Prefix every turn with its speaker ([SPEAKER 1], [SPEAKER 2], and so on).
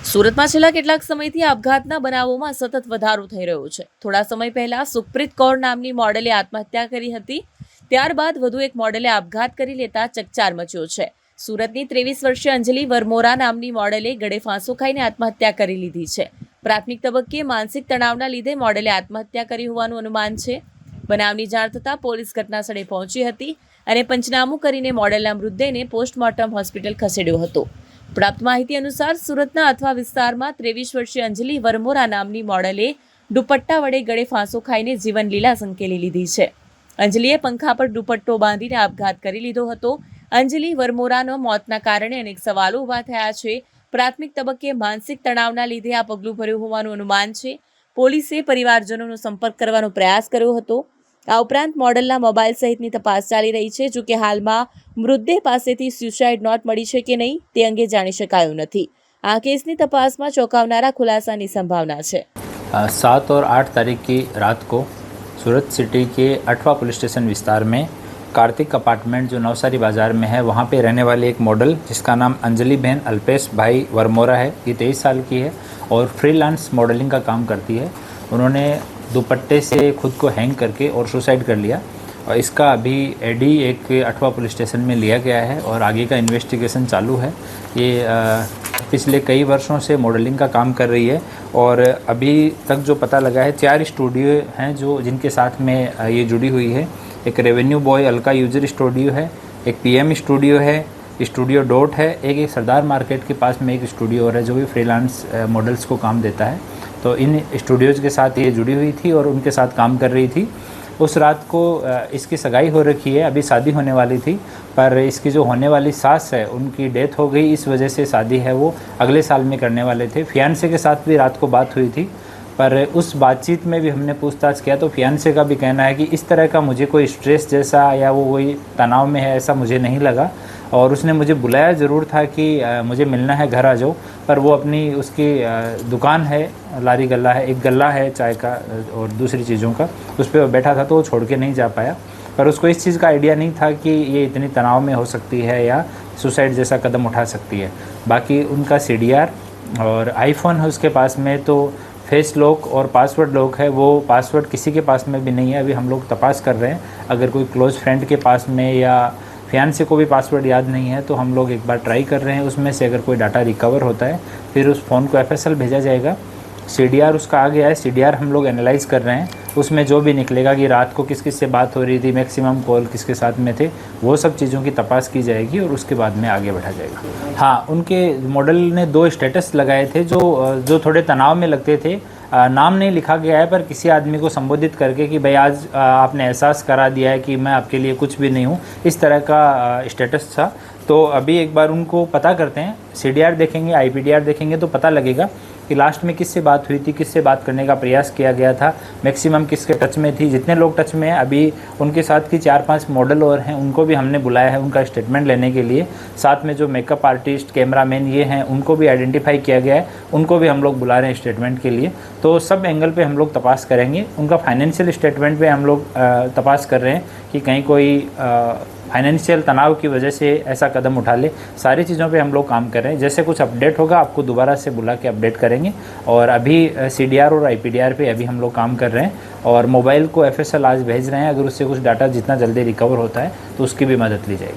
[SPEAKER 1] સુરતમાં છેલ્લા કેટલાક સમયથી આપઘાતના બનાવોમાં સતત વધારો થઈ રહ્યો છે. થોડા સમય પહેલા સુપ્રીત કૌર નામની મોડેલે આત્મહત્યા કરી હતી. ત્યારબાદ વધુ એક મોડેલે આપઘાત કરી લેતા ચકચાર મચ્યો છે. સુરતની 23 વર્ષીય અંજલિ વરમોરા નામની મોડેલે ગળે ફાંસો ખાઈને આત્મહત્યા કરી લીધી છે. પ્રાથમિક તબક્કે માનસિક તણાવના લીધે મોડેલે આત્મહત્યા કરી હોવાનું અનુમાન છે. બનાવની જાણ થતાં પોલીસ ઘટનાસ્થળે પહોંચી હતી અને પંચનામું કરીને મોડેલના મૃતદેહને પોસ્ટમોર્ટમ હોસ્પિટલ ખસેડ્યો હતો. પ્રાપ્ત માહિતી અનુસાર સુરતના અથવા વિસ્તારમાં 23 વર્ષીય અંજલિ વરમોરા નામની મોડેલે દુપટ્ટા વડે ગળે ફાંસો ખાઈને જીવન લીલા સંકેલી લીધી છે. અંજલિએ પંખા પર દુપટ્ટો બાંધીને આપઘાત કરી લીધો હતો. અંજલિ વરમોરાના મોતના કારણે અનેક સવાલો ઊભા થયા છે. પ્રાથમિક તબક્કે માનસિક તણાવના લીધે આ પગલું ભર્યું હોવાનું અનુમાન છે. પોલીસે પરિવારજનોનો સંપર્ક કરવાનો પ્રયાસ કર્યો હતો. આ ઉપરાંત મોડેલના મોબાઈલ સહિતની તપાસ ચાલી રહી છે. જો કે હાલમાં મૃતદેહ પાસેથી સ્યુસાઇડ નોટ મળી છે કે નહીં તે અંગે જાણી શકાયું નથી. આ કેસની તપાસમાં ચોંકાવનારા ખુલાસાની સંભાવના છે.
[SPEAKER 2] 7 और 8 तारीख की रात को सूरत सिटी के अठवा पुलिस स्टेशन विस्तार में कार्तिक अपार्टमेंट जो नवसारी बाज़ार में है वहाँ पे रहने वाली एक मॉडल जिसका नाम अंजलि बहन अल्पेश भाई वरमोरा है. ये 23 साल की है और फ्रीलांस मॉडलिंग का काम करती है. उन्होंने दुपट्टे से खुद को हैंग करके और सुसाइड कर लिया और इसका अभी एडी एक अठवा पुलिस स्टेशन में लिया गया है और आगे का इन्वेस्टिगेशन चालू है. ये पिछले कई वर्षों से मॉडलिंग का काम कर रही है और अभी तक जो पता लगा है 4 स्टूडियो हैं जो जिनके साथ में ये जुड़ी हुई है. एक revenue boy Alka user studio है, एक पीएम स्टूडियो है, स्टूडियो डॉट है, एक सरदार मार्केट के पास में एक स्टूडियो और है जो भी फ्रीलांस मॉडल्स को काम देता है. तो इन स्टूडियोज़ के साथ ये जुड़ी हुई थी और उनके साथ काम कर रही थी. उस रात को इसकी सगाई हो रखी है, अभी शादी होने वाली थी, पर इसकी जो होने वाली सास है उनकी डेथ हो गई. इस वजह से शादी है वो अगले साल में करने वाले थे. फियांसे के साथ भी रात को बात हुई थी, पर उस बातचीत में भी हमने पूछताछ किया तो फियांसे का भी कहना है कि इस तरह का मुझे कोई स्ट्रेस जैसा या वो कोई तनाव में है ऐसा मुझे नहीं लगा. और उसने मुझे बुलाया ज़रूर था कि मुझे मिलना है, घर आ जाओ, पर वो अपनी उसकी दुकान है, लारी गल्ला है, एक गल्ला है चाय का और दूसरी चीज़ों का, उस पर वो बैठा था तो वो छोड़ के नहीं जा पाया. पर उसको इस चीज़ का आइडिया नहीं था कि ये इतनी तनाव में हो सकती है या सुसाइड जैसा कदम उठा सकती है. बाकी उनका CDR और आईफोन है उसके पास में, तो फेस लॉक और पासवर्ड लॉक है, वो पासवर्ड किसी के पास में भी नहीं है. अभी हम लोग तपास कर रहे हैं. अगर कोई क्लोज फ्रेंड के पास में या फियांसे को भी पासवर्ड याद नहीं है तो हम लोग एक बार ट्राई कर रहे हैं. उसमें से अगर कोई डाटा रिकवर होता है फिर उस फ़ोन को FSL भेजा जाएगा. CDR उसका आ गया है, CDR हम लोग एनालाइज कर रहे हैं. उसमें जो भी निकलेगा कि रात को किस किस से बात हो रही थी, मैक्सिमम कॉल किसके साथ में थे, वो सब चीज़ों की तपास की जाएगी और उसके बाद में आगे बढ़ा जाएगा. हाँ, उनके मॉडल ने 2 स्टेटस लगाए थे जो थोड़े तनाव में लगते थे. नाम नहीं लिखा गया है पर किसी आदमी को संबोधित करके कि भाई आज आपने एहसास करा दिया है कि मैं आपके लिए कुछ भी नहीं हूँ, इस तरह का स्टेटस था. तो अभी एक बार उनको पता करते हैं, CDR देखेंगे, IPDR देखेंगे तो पता लगेगा कि लास्ट में किससे बात हुई थी, किससे बात करने का प्रयास किया गया था, मैक्सिमम किसके टच में थी. जितने लोग टच में हैं अभी उनके साथ की 4-5 मॉडल और हैं, उनको भी हमने बुलाया है उनका स्टेटमेंट लेने के लिए. साथ में जो मेकअप आर्टिस्ट, कैमरामैन ये हैं उनको भी आइडेंटिफाई किया गया है, उनको भी हम लोग बुला रहे हैं स्टेटमेंट के लिए. तो सब एंगल पे हम लोग तपास करेंगे. उनका फाइनेंशियल स्टेटमेंट पे हम लोग तपास कर रहे हैं कि कहीं कोई फाइनेंशियल तनाव की वजह से ऐसा कदम उठा ले. सारी चीज़ों पे हम लोग काम कर रहे हैं. जैसे कुछ अपडेट होगा आपको दोबारा से बुला के अपडेट करेंगे. और अभी CDR और IPDR पे अभी हम लोग काम कर रहे हैं और मोबाइल को FSL आज भेज रहे हैं. अगर उससे कुछ डाटा जितना जल्दी रिकवर होता है तो उसकी भी मदद ली जाएगी.